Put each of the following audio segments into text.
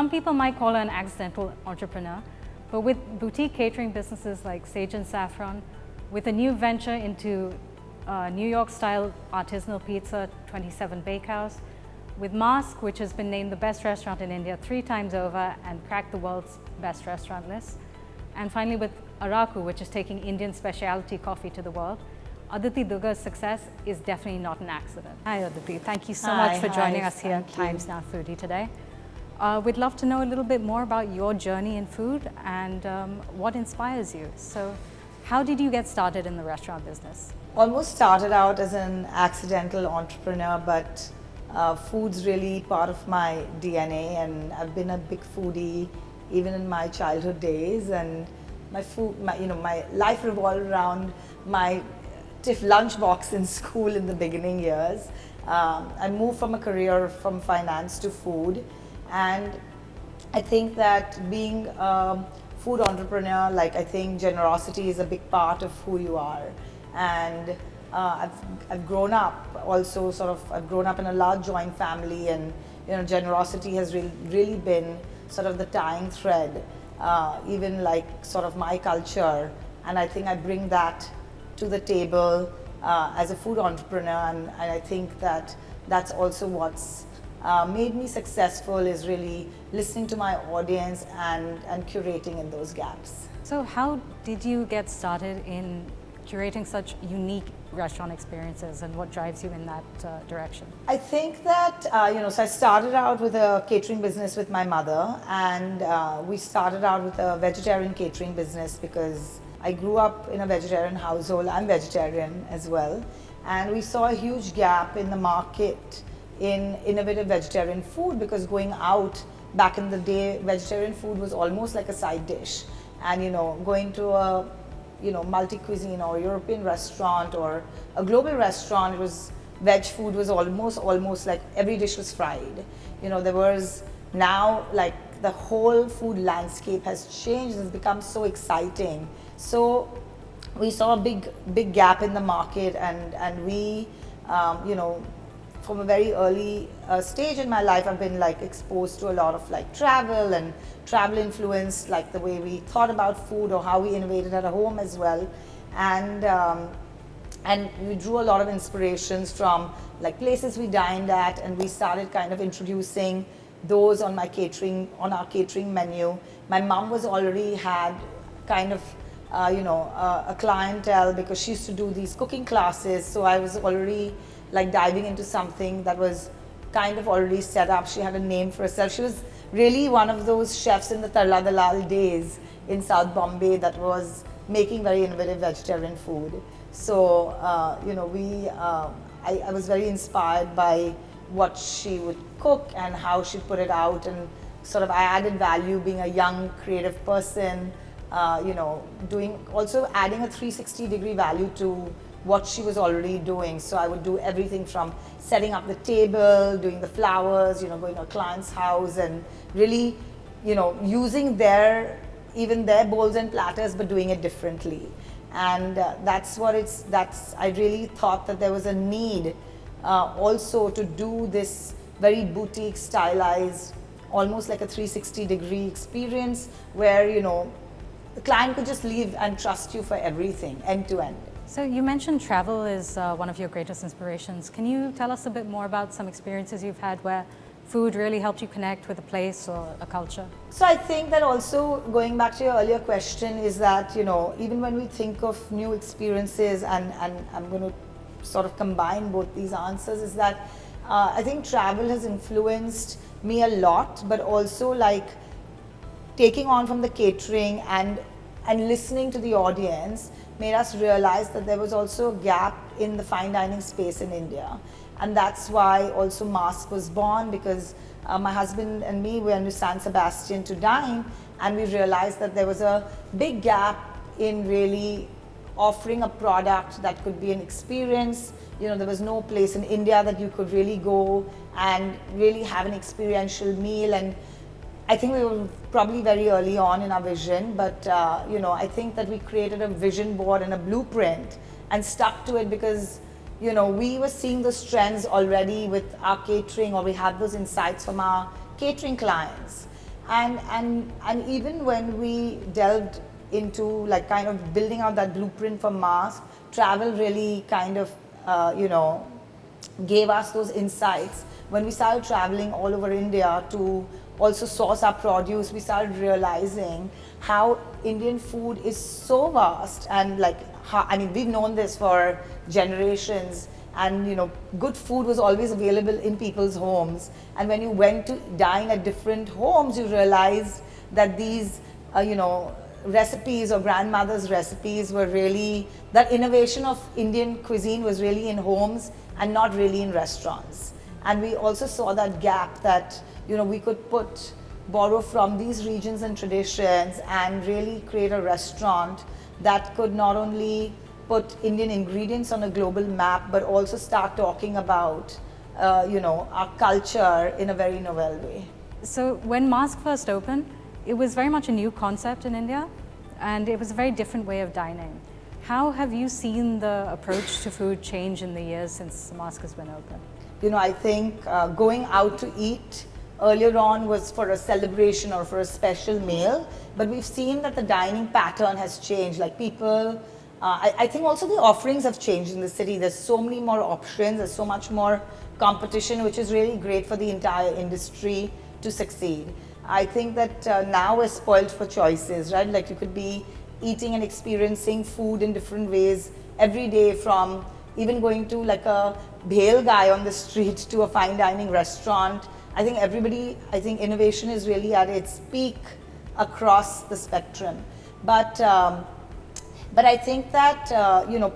some people might call her an accidental entrepreneur, but with boutique catering businesses like Sage and Saffron, with a new venture into New York-style artisanal pizza, Twentyseven Bakehouse, with Masque, which has been named the best restaurant in India 3 times over and cracked the world's best restaurant list, and finally with Araku, which is taking Indian specialty coffee to the world, Aditi Dugar's success is definitely not an accident. Hi Aditi, thank you so much for joining us here at Times Foodie today. We'd love to know a little bit more about your journey in food and what inspires you. So how did you get started in the restaurant business? Almost started out as an accidental entrepreneur, but food's really part of my DNA, and I've been a big foodie even in my childhood days, and my life revolved around my lunchbox in school in the beginning years. I moved from a career from finance to food, and I think that being a food entrepreneur, I think generosity is a big part of who you are. And I've grown up also I've grown up in a large joint family, and generosity has really been sort of the tying thread, even my culture, and I think I bring that to the table as a food entrepreneur, and I think that that's also what's made me successful, is really listening to my audience and curating in those gaps. So how did you get started in curating such unique restaurant experiences, and what drives you in that direction? I think that, so I started out with a catering business with my mother, and we started out with a vegetarian catering business because I grew up in a vegetarian household. I'm vegetarian as well, and we saw a huge gap in the market in innovative vegetarian food, because going out back in the day, vegetarian food was almost like a side dish, and going to a multi-cuisine or European restaurant or a global restaurant, veg food was almost like every dish was fried. There was now the whole food landscape has changed. It's become so exciting. So we saw a big gap in the market, and we, from a very early stage in my life, I've been exposed to a lot of travel, and travel influenced the way we thought about food or how we innovated at home as well, and we drew a lot of inspirations from places we dined at, and we started kind of introducing those on our catering menu. My mom was already had kind of a clientele, because she used to do these cooking classes, so I was already diving into something that was kind of already set up. She had a name for herself. She was really one of those chefs in the Tarla Dalal days in South Bombay that was making very innovative vegetarian food. So, I was very inspired by what she would cook and how she put it out, and sort of I added value being a young creative person, also adding a 360-degree value to what she was already doing. So I would do everything from setting up the table, doing the flowers, going to a client's house, and really, using their bowls and platters, but doing it differently. And I really thought that there was a need also to do this very boutique stylized, almost like a 360-degree experience, where, the client could just leave and trust you for everything, end to end. So you mentioned travel is one of your greatest inspirations. Can you tell us a bit more about some experiences you've had where food really helped you connect with a place or a culture? So I think that also, going back to your earlier question, is that, even when we think of new experiences, and I'm going to sort of combine both these answers, is that I think travel has influenced me a lot, but also taking on from the catering and listening to the audience made us realize that there was also a gap in the fine dining space in India. And that's why also Masque was born, because my husband and me went to San Sebastian to dine, and we realized that there was a big gap in really offering a product that could be an experience. There was no place in India that you could really go and really have an experiential meal. And I think we were probably very early on in our vision, but I think that we created a vision board and a blueprint and stuck to it, because we were seeing those trends already with our catering, or we had those insights from our catering clients. And even when we delved into like kind of building out that blueprint for Masque, travel really kind of gave us those insights. When we started traveling all over India to also source our produce, we started realizing how Indian food is so vast, and like how, I mean, we've known this for generations, and good food was always available in people's homes. And when you went to dine at different homes, you realized that these recipes or grandmother's recipes were really, that innovation of Indian cuisine was really in homes and not really in restaurants. And we also saw that gap that we could borrow from these regions and traditions and really create a restaurant that could not only put Indian ingredients on a global map, but also start talking about our culture in a very novel way. So when Masque first opened, it was very much a new concept in India, and it was a very different way of dining. How have you seen the approach to food change in the years since Masque has been open? I think going out to eat earlier on was for a celebration or for a special meal, but we've seen that the dining pattern has changed. Like people, I think also the offerings have changed in the city. There's so many more options, there's so much more competition, which is really great for the entire industry to succeed. I think that now we're spoiled for choices, right? Like you could be eating and experiencing food in different ways every day, from even going to like a bhel guy on the street to a fine dining restaurant. I think innovation is really at its peak across the spectrum. But I think that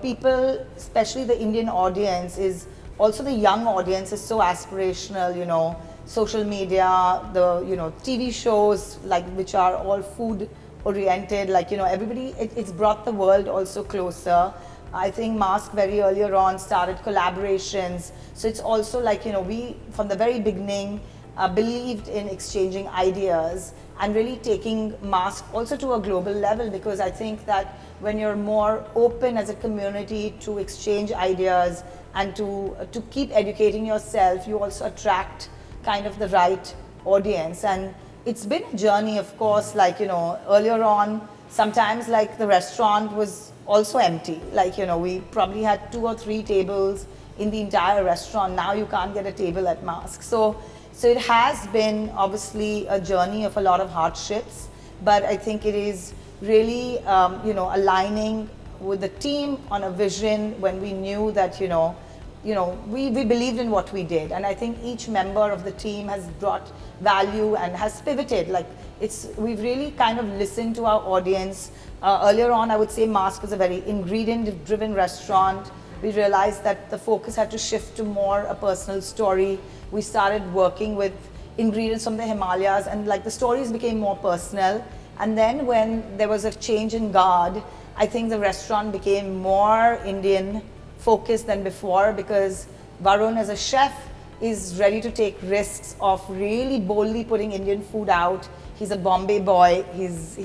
people, especially the Indian audience, is also the young audience is so aspirational. Social media, the TV shows like which are all food oriented. Like everybody, it's brought the world also closer. I think Masque very earlier on started collaborations. So it's also like, we from the very beginning believed in exchanging ideas and really taking Masque also to a global level, because I think that when you're more open as a community to exchange ideas and to keep educating yourself, you also attract kind of the right audience. And it's been a journey, of course, like, earlier on, sometimes like the restaurant was also empty. Like, we probably had 2 or 3 tables in the entire restaurant. Now you can't get a table at Masque. So it has been obviously a journey of a lot of hardships, but I think it is really, aligning with the team on a vision when we knew that, we believed in what we did. And I think each member of the team has brought value and has pivoted. Like we've really kind of listened to our audience. Earlier on, I would say Masque was a very ingredient-driven restaurant. We realized that the focus had to shift to more a personal story. We started working with ingredients from the Himalayas, and like the stories became more personal. And then when there was a change in guard, I think the restaurant became more Indian focused than before, because Varun as a chef is ready to take risks of really boldly putting Indian food out. He's a Bombay boy. He's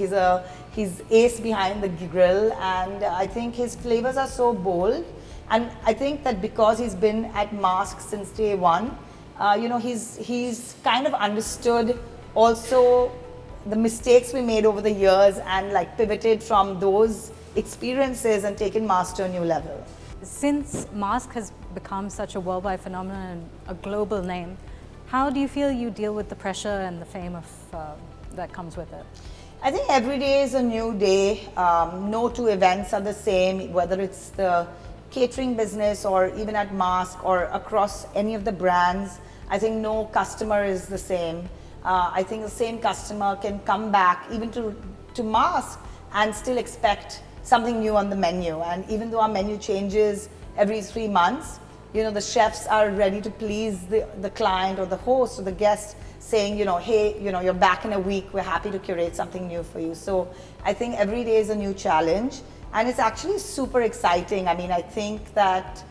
ace behind the grill, and I think his flavors are so bold. And I think that because he's been at Masque since day one, he's kind of understood also the mistakes we made over the years and like pivoted from those experiences and taken Masque to a new level. Since Masque has become such a worldwide phenomenon and a global name, how do you feel you deal with the pressure and the fame that comes with it? I think every day is a new day. No 2 events are the same, whether it's the catering business or even at Masque or across any of the brands. I think no customer is the same. I think the same customer can come back even to Masque and still expect something new on the menu. And even though our menu changes every 3 months, the chefs are ready to please the client or the host or the guest, saying, hey, you're back in a week, we're happy to curate something new for you. So I think every day is a new challenge, and it's actually super exciting. I mean, I think that,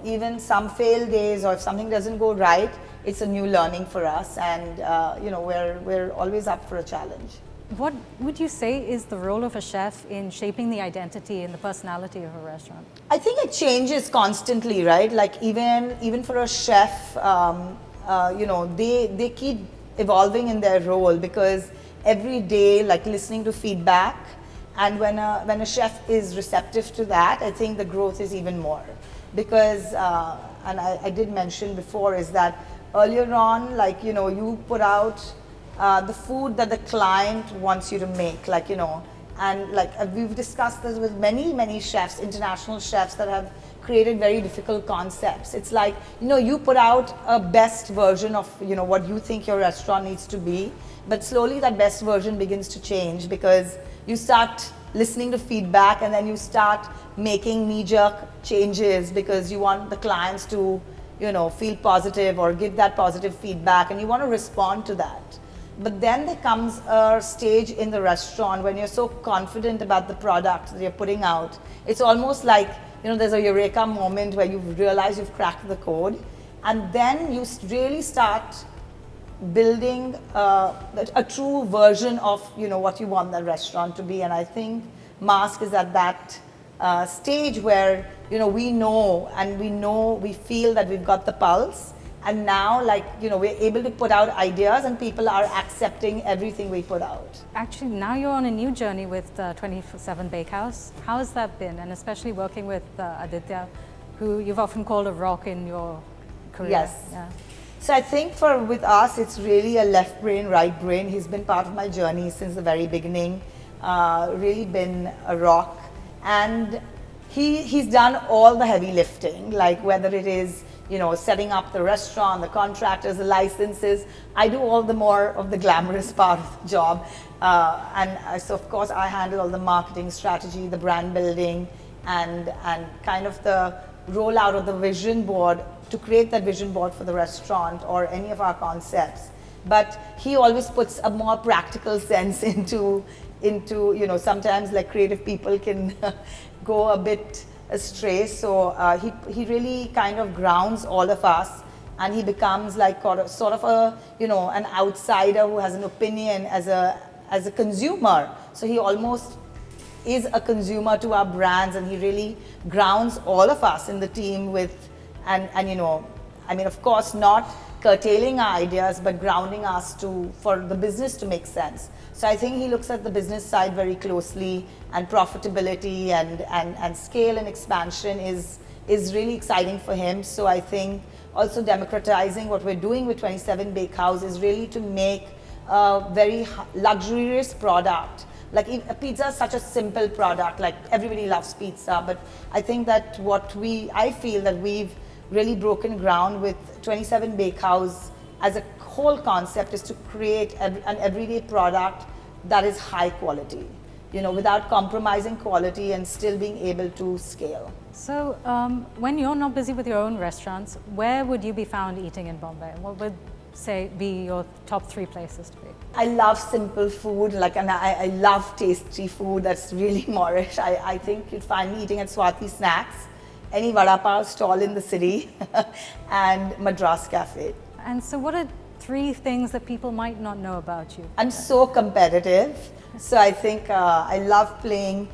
even some failed days, or if something doesn't go right, it's a new learning for us, and we're always up for a challenge. What would you say is the role of a chef in shaping the identity and the personality of a restaurant? I think it changes constantly, right? Like even for a chef, they keep evolving in their role, because every day, like listening to feedback, and when a chef is receptive to that, I think the growth is even more. Because, and I did mention before, is that earlier on, like, you know, you put out the food that the client wants you to make, like, you know, and like we've discussed this with many chefs, international chefs that have created very difficult concepts. It's like, you know, you put out a best version of, you know, what you think your restaurant needs to be, but slowly that best version begins to change, because you start listening to feedback and then you start making knee-jerk changes because you want the clients to, you know, feel positive or give that positive feedback, and you want to respond to that. But then there comes a stage in the restaurant when you're so confident about the product that you're putting out. It's almost like, you know, there's a eureka moment where you realize you've cracked the code, and then you really start building a true version of, you know, what you want the restaurant to be. And I think Masque is at that stage where, you know, we feel that we've got the pulse, and now, like, you know, we're able to put out ideas and people are accepting everything we put out. Actually, now you're on a new journey with Twentyseven Bakehouse. How has that been? And especially working with Aditi, who you've often called a rock in your career. Yes. Yeah. So I think with us, it's really a left brain, right brain. He's been part of my journey since the very beginning, really been a rock. And he's done all the heavy lifting, like whether it is, you know, setting up the restaurant, the contractors, the licenses. I do all the more of the glamorous part of the job. So of course I handle all the marketing strategy, the brand building, and kind of the rollout of the vision board to create that vision board for the restaurant or any of our concepts. But he always puts a more practical sense into, you know, sometimes like creative people can go a bit astray. So he really kind of grounds all of us, and he becomes like sort of a, you know, an outsider who has an opinion as a consumer. So he almost is a consumer to our brands, and he really grounds all of us in the team with, and you know, I mean, of course, not curtailing our ideas, but grounding us for the business to make sense. So I think he looks at the business side very closely, and profitability and scale and expansion is really exciting for him. So I think also democratizing what we're doing with Twentyseven Bakehouse is really to make a very luxurious product. Like a pizza is such a simple product, like everybody loves pizza, but I think that I feel that we've really broken ground with Twentyseven Bakehouse as a whole concept is to create an everyday product that is high quality, you know, without compromising quality and still being able to scale. So when you're not busy with your own restaurants, where would you be found eating in Bombay? What would, say, be your top 3 places to be? I love simple food, like, and I love tasty food that's really Moorish. I think you'd find me eating at Swati Snacks, any vada pav stall in the city, and Madras Cafe. And so what are 3 things that people might not know about you? I'm so competitive. So I think I love playing.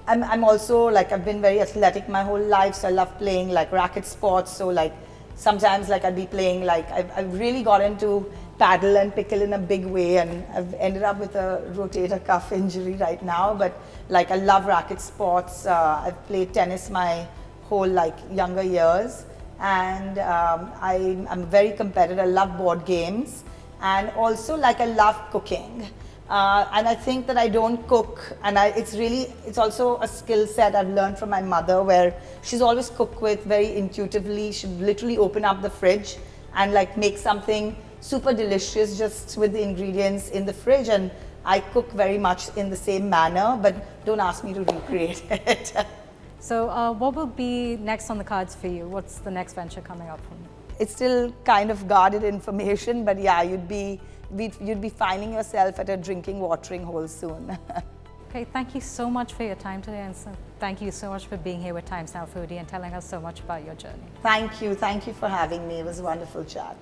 I'm also, like, I've been very athletic my whole life, so I love playing like racket sports. So like sometimes like I'd be playing, like I've really got into paddle and pickle in a big way, and I've ended up with a rotator cuff injury right now. But like I love racket sports. I've played tennis my whole like younger years, and I'm very competitive. I love board games, and also like I love cooking. And I think that I don't cook, and it's also a skill set I've learned from my mother, where she's always cooked with very intuitively. She'd literally open up the fridge and like make something super delicious just with the ingredients in the fridge, and I cook very much in the same manner, but don't ask me to recreate it. So what will be next on the cards for you? What's the next venture coming up from you? It's still kind of guarded information, but yeah, you'd be finding yourself at a drinking watering hole soon. Okay, thank you so much for your time today, and thank you so much for being here with Times Foodie and telling us so much about your journey. Thank you for having me. It was a wonderful chat.